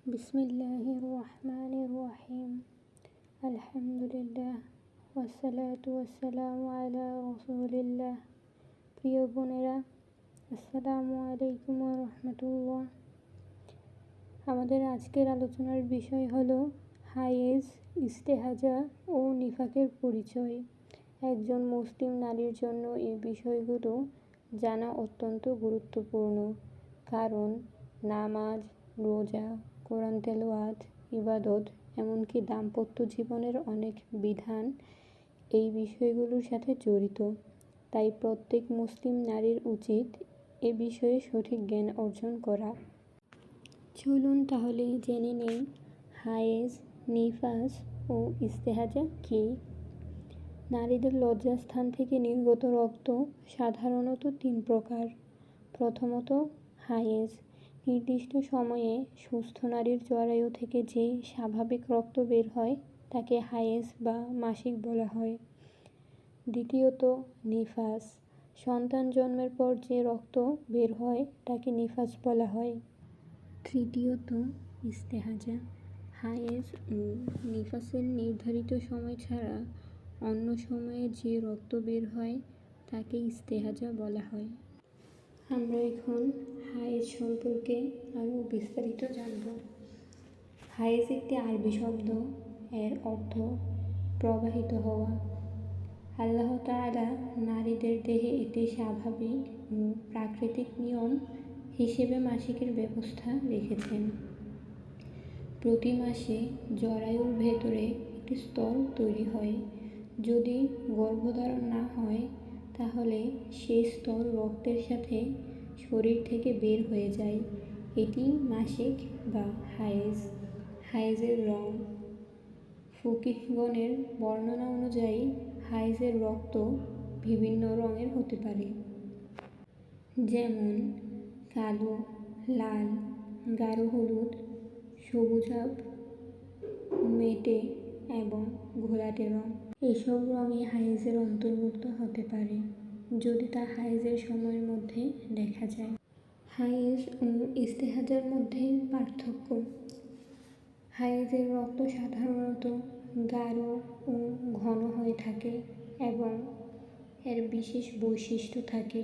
বিসমিল্লাহির রহমানির রহিম। আলহামদুলিল্লাহ ওয়াসসালাতু ওয়াসসালামু আলা রাসূলিল্লাহ। প্রিয় বোনেরা, আসসালামু আলাইকুম ওয়া রাহমাতুল্লাহ। আমাদের আজকের আলোচনার বিষয় হলো হায়েজ, ইস্তেহাজা ও নিফাকের পরিচয়। একজন মুসলিম নারীর জন্য এই বিষয়গুলো জানা অত্যন্ত গুরুত্বপূর্ণ, কারণ নামাজ, রোজা, কোরআন তেলাওয়াত, ইবাদত, এমনকি দাম্পত্য জীবনের অনেক বিধান এই বিষয়গুলোর সাথে জড়িত। তাই প্রত্যেক মুসলিম নারীর উচিত এ বিষয়ে সঠিক জ্ঞান অর্জন করা। চলুন তাহলে জেনে নেই হায়েজ, নিফাস ও ইস্তেহাজা কী। নারীদের লজ্জাস্থান থেকে নির্গত রক্ত সাধারণত 3 প্রকার। প্রথমত, হায়েজ। নির্দিষ্ট সময়ে সুস্থ নারীর জরায়ু থেকে যে স্বাভাবিক রক্ত বের হয় তাকে হায়েজ বা মাসিক বলা হয়। দ্বিতীয়ত, নিফাস। সন্তান জন্মের পর যে রক্ত বের হয় তাকে নিফাস বলা হয়। তৃতীয়ত, ইস্তেহাজা। হায়েজ ও নিফাসের নির্ধারিত সময় ছাড়া অন্য সময়ে যে রক্ত বের হয় তাকে ইস্তেহাজা বলা হয়। আমরা এখন হায়েজ সম্পর্কে আরও বিস্তারিত জানব। হায়েজ একটি আরবি শব্দ, এর অর্থ প্রবাহিত হওয়া। আল্লাহ তাআলা নারীদের দেহে একটি স্বাভাবিক ও প্রাকৃতিক নিয়ম হিসেবে মাসিকের ব্যবস্থা রেখেছেন। প্রতি মাসে জরায়ুর ভেতরে একটি স্তর তৈরি হয়। যদি গর্ভধারণ না হয় তাহলে সেই স্তর রক্তের সাথে শরীর থেকে বের হয়ে যায়। এটি মাসিক বা হায়েজ। হায়েজের রং। ফকিহগণের বর্ণনা অনুযায়ী হায়েজের রক্ত বিভিন্ন রঙের হতে পারে, যেমন কালো, লাল, গাঢ় হলুদ, সবুজাভ, মেটে এবং ঘোলাটে রং। এসব রঙই হায়েজের অন্তর্ভুক্ত হতে পারে যদি তা হায়েজের সময়ের মধ্যে দেখা যায়। হায়েজ ও ইস্তেহাজার মধ্যে পার্থক্য। হায়েজের রক্ত সাধারণত গাঢ় ও ঘন হয়ে থাকে এবং এর বিশেষ বৈশিষ্ট্য থাকে।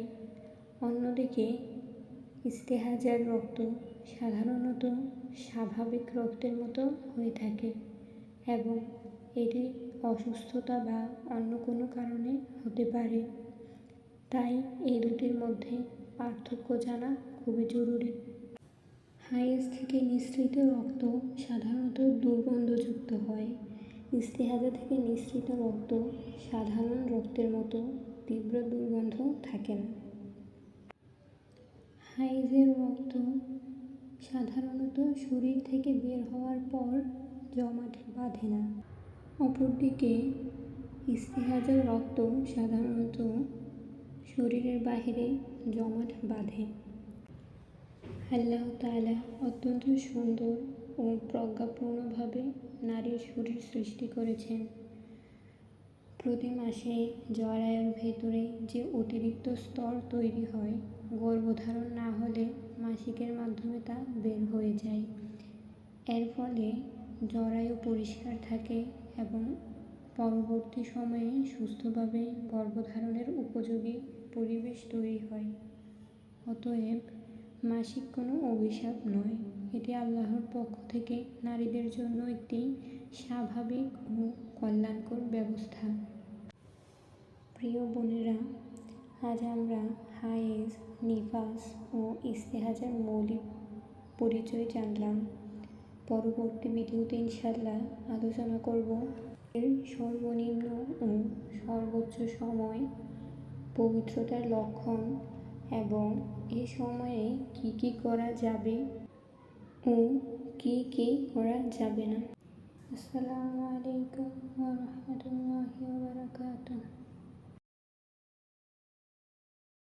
অন্যদিকে ইস্তেহাজার রক্ত সাধারণত স্বাভাবিক রক্তের মতো হয়ে থাকে এবং এটি অসুস্থতা বা অন্য কোনো কারণে হতে পারে। তাই এই দুটির মধ্যে পার্থক্য জানা খুবই জরুরি। হায়েজ থেকে নিঃসৃত রক্ত সাধারণত দুর্গন্ধযুক্ত হয়। ইস্তেহাজা থেকে নিঃসৃত রক্ত সাধারণ রক্তের মতো তীব্র দুর্গন্ধ থাকে না। হায়েজের রক্ত সাধারণত শরীর থেকে বের হওয়ার পর জমাট বাঁধে না। অপরদিকে ইস্তেহাজার রক্ত সাধারণত শরীরের বাহিরে জমাট বাঁধে। আল্লাহ তাআলা অত্যন্ত সুন্দর ও প্রজ্ঞাপূর্ণভাবে নারীর শরীর সৃষ্টি করেছেন। প্রতি মাসে জরায়ুর ভেতরে যে অতিরিক্ত স্তর তৈরি হয়, গর্ভধারণ না হলে মাসিকের মাধ্যমে তা বের হয়ে যায়। এর ফলে জরায়ু পরিষ্কার থাকে এবং পরবর্তী সময়ে সুস্থভাবে গর্ভধারণের উপযোগী পরিবেশ তৈরি হয়। অতএব মাসিক কোনো অভিশাপ নয়, এটি আল্লাহর পক্ষ থেকে নারীদের জন্য একটি স্বাভাবিক ও কল্যাণকর ব্যবস্থা। প্রিয় বোনেরা, আজ আমরা হায়েজ, নিফাস ও ইস্তেহাজার মৌলিক পরিচয় জানলাম। পরবর্তী ভিডিওতে ইনশাআল্লাহ আলোচনা করব এর সর্বনিম্ন ও সর্বোচ্চ সময়, পবিত্রতার লক্ষণ এবং এ সময়ে কি কি করা যাবে ও কি কি করা যাবে না। আসসালামু আলাইকুম ওয়া রাহমাতুল্লাহি ওয়া বারাকাতুহু।